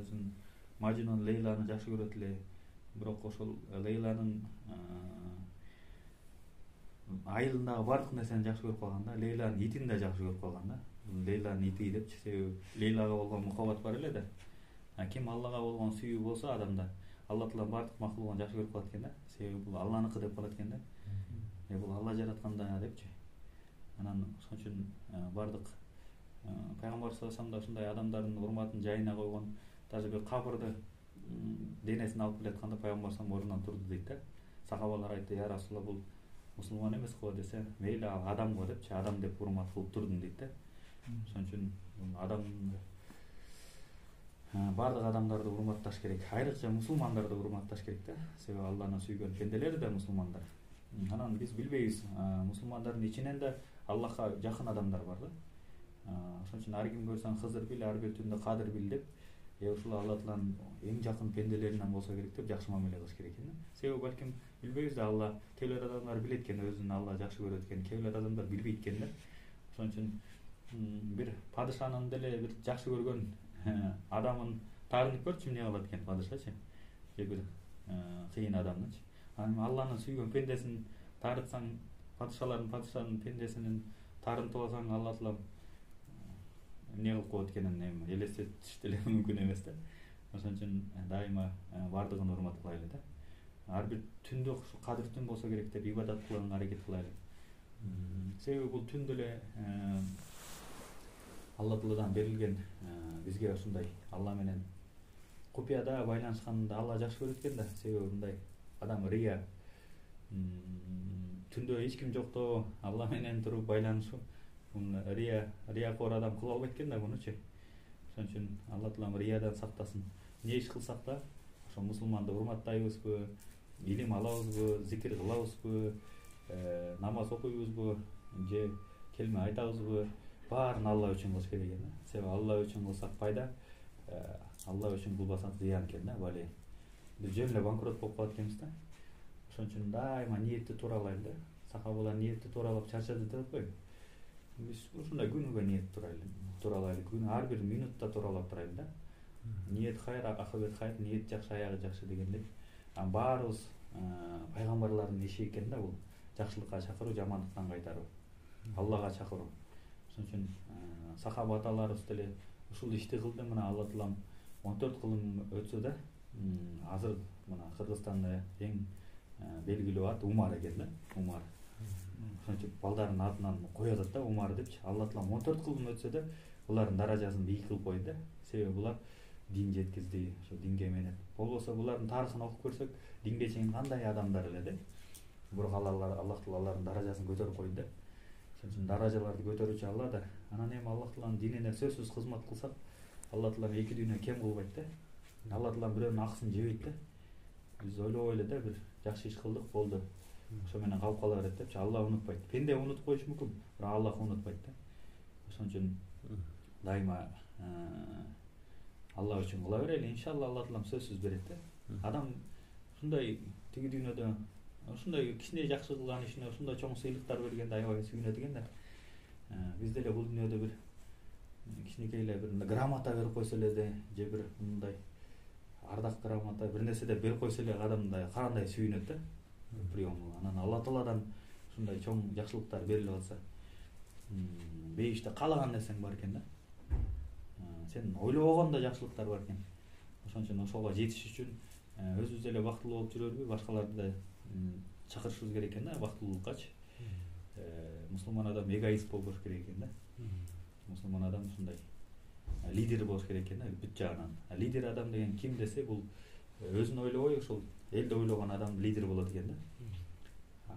өзүн Мажнун Лейланы жакшы көрөт эле, бирок ошол Лейланын айылындагы бардык нерсени жакшы көрүп калган да, Лейланын итин да жакшы көрүп калган да. Лейланын ити депчи, себеби Лейлага болгон мухаббат бар эле да. Ким Аллага болгон сүйүү болсо адамда, Алла Таала бардык макулугун жакшы көрүп калат экен да. Себеби бул Алланыкы деп калат экен да. Бул Алла жараткан да депчи. Анан ошон үчүн бардык пайгамбар саллаллаху алейхи вассалам да ушундай адамдардын урматын жайына койгон. Даже бир кабырды денесин алып келатканда пайгамбар саллаллаху ордунан турду дейт да. Сахабалар айтты: "Я Расулалла, бул мусулман эмес го" десе, "Мейли, ал адам го" депчи, "Адам деп урмат кылып турдум" дейт да. Ошон үчүн адам бардык адамдарды урматташ керек, айрыкча мусулмандарды урматташ керек да. Себеби Алланы сүйгөн пенделери да мусулмандар. Анан биз билбейбиз, мусулмандардын ичинен да Аллахка жакын адамдар бар да. Ошон үчүн ар ким көрсөң Кызыр бил, ар бир түндө Кадыр бил деп, ушул Алла Тааланын эң жакын пенделеринен болсо керек деп жакшы мамиле кылыш керек экен. Себеби балким билбейбиз да, Алла кээ бир адамдар билет экен, өзүн Алла жакшы көрөт экен, кээ бир адамдар билбейт экен да. Ошон үчүн бир падышанын деле бир жакшы көргөн адамын таарынып көрчү, эмне кылат экен падышачы, же бир кыйын адамдычы. Анан Алланы сүйгөн пендесин таарытсаң, падышанын пендесинин таарынтып алсаң, Алла Таала эмне кылып коет экенин элестетиш деле мүмкүн эмес да. Ошон үчүн дайыма бардыгын урмат кылайлы да. Ар бир түндө ушу Кадыр түн болсо керек деп ибадат кылганга аракет кылайлы. Себеби бул түн деле Алла Тааладан берилген бизге ушундай Алла менен купуяда байланышканды Алла жакшы көрөт экен да. Себеби мындай адам рия, түндө эч ким жокто Алла менен туруп байланышуу, риякор адам кыла албайт экен да мунучу. Ошон үчүн Алла Таалам риядан сактасын. Не иш кылсак да, ошо мусулманды урматтайбызбы, илим алабызбы, зикир кылабызбы, намаз окуйбузбу, же келме айтабызбы, баарын Алла үчүн кылыш керек экен да. Себеби Алла үчүн кылсак пайда, Алла үчүн кылбасак зыян экен да, бале. Биз жөн эле банкрот болуп калат экенбиз да. Ошон үчүн дайыма ниетти тууралайлы да. Сахабалар ниетти тууралап чарчады деп атпайбы? Биз ушундай күнүгө ниет тууралайлы, күнү ар бир минутта тууралап турайлы да. Ниет хайр, акыбет хайр, ниет жакшы, аягы жакшы дегендей. Баарыбыз пайгамбарлардын иши экен да бул. Жакшылыкка чакыруу, жамандыктан кайтаруу, Аллага чакыруу. Ошон үчүн сахаба аталарыбыз деле ушул ишти кылды. Мына Алла Таалам 14 кылым өтсө да, азыр мына Кыргызстанда эң белгилүү ат Умар экен да, Умар. Ошон үчүн балдардын атынан коёт да, Умар депчи. Алла Таалам 14 кылым өтсө да, булардын даражасын бийик кылып койду да. Себеби булар дин жеткизди, ошо динге менен. Болбосо булардын тарыхын окуп көрсөк, динге чейин кандай адамдар эле да. Бирок Аллах Таала алардын даражасын көтөрүп койду да. Ошон үчүн даражаларды көтөрүүчү Алла да. Анан эми Аллах Тааланын динине сөзсүз кызмат кылсак, Алла Таалам эки дүйнө кем кылбайт да. Алла Таалам бирөөнүн акысын жебейт да. Биз ойлобой эле да, бир жакшы иш кылдык, болду, ошо менен калып кала берет депчи. Алла унутпайт. Пенде унутуп коюшу мүмкүн, бирок Аллах унутпайт да. Ошон үчүн дайыма Алла үчүн кыла берели. Иншалла Алла Таалам сөзсүз берет да. Адам ушундай тиги дүйнөдө ушундай кичине жакшы кылган ишине ушундай чоң сыйлыктар бергенде аябай сүйүнөт экен да. Биз деле бул дүйнөдө бир кичинекей эле бир грамота берип койсо эле, же бир мындай ардак грамота бир нерсе деп берип койсо эле адамдай карандай сүйүнөт да. Приёму. Анан Алла Тааладан ушундай чоң жакшылыктар берилип атса, бейиште каалаган нерсең бар экен да. Сен ойлобогон да жакшылыктар бар экен. Ошон үчүн ошого жетиш үчүн өзүбүз деле бактылуу болуп жүрөлүбү, башкаларды да чакырышыбыз керек экен да бактылуулуккачы. Мусулман адам эгоист болбош керек экен да. Мусулман адам ушундай лидер болуш керек экен да, бүт жагынан. Лидер адам деген ким десе, бул өзүн ойлобой ушул элди ойлогон адам лидер болот экен да.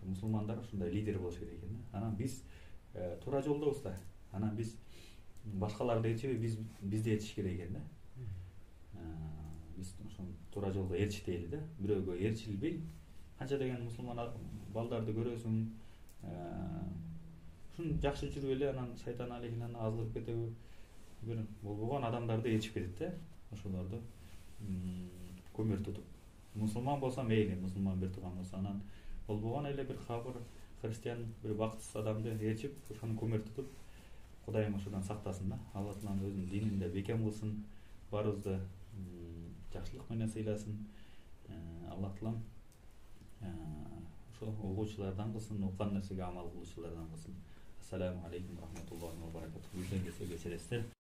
Мусулмандар ушундай лидер болуш керек экен да. Анан биз туура жолдобуз да. Анан биз башкаларды ээрчебей, бизди ээрчиш керек экен да. Биз ошол туура жолго ээрчители да. Бирөөгө ээрчилбей, канча деген мусулман балдарды көрөсүң, ушун жакшы жүрүп эле анан шайтан алейхинен азылып кетеби, бир болбогон адамдарды ээрчип кетет да. Ошолорду көмөр тутуп, мусулман болсо мейли, мусулман бир тууган болсо, анан болбогон эле бир кабыр христиан, бир бактысыз адамды ээрчип, ошону көмөр тутуп, Кудайым ошодон сактасын да. Алла Таалам өзүнүн дининде бекем кылсын. баарыбызды жакшылык менен сыйласын. Алла таалам ошо угуучулардан кылсын, уккан нерсеге амал кылуучулардан кылсын. Ассаламу алейкум рахматуллахи ва баракатуху. Үйдөн келсе кечиресиздер.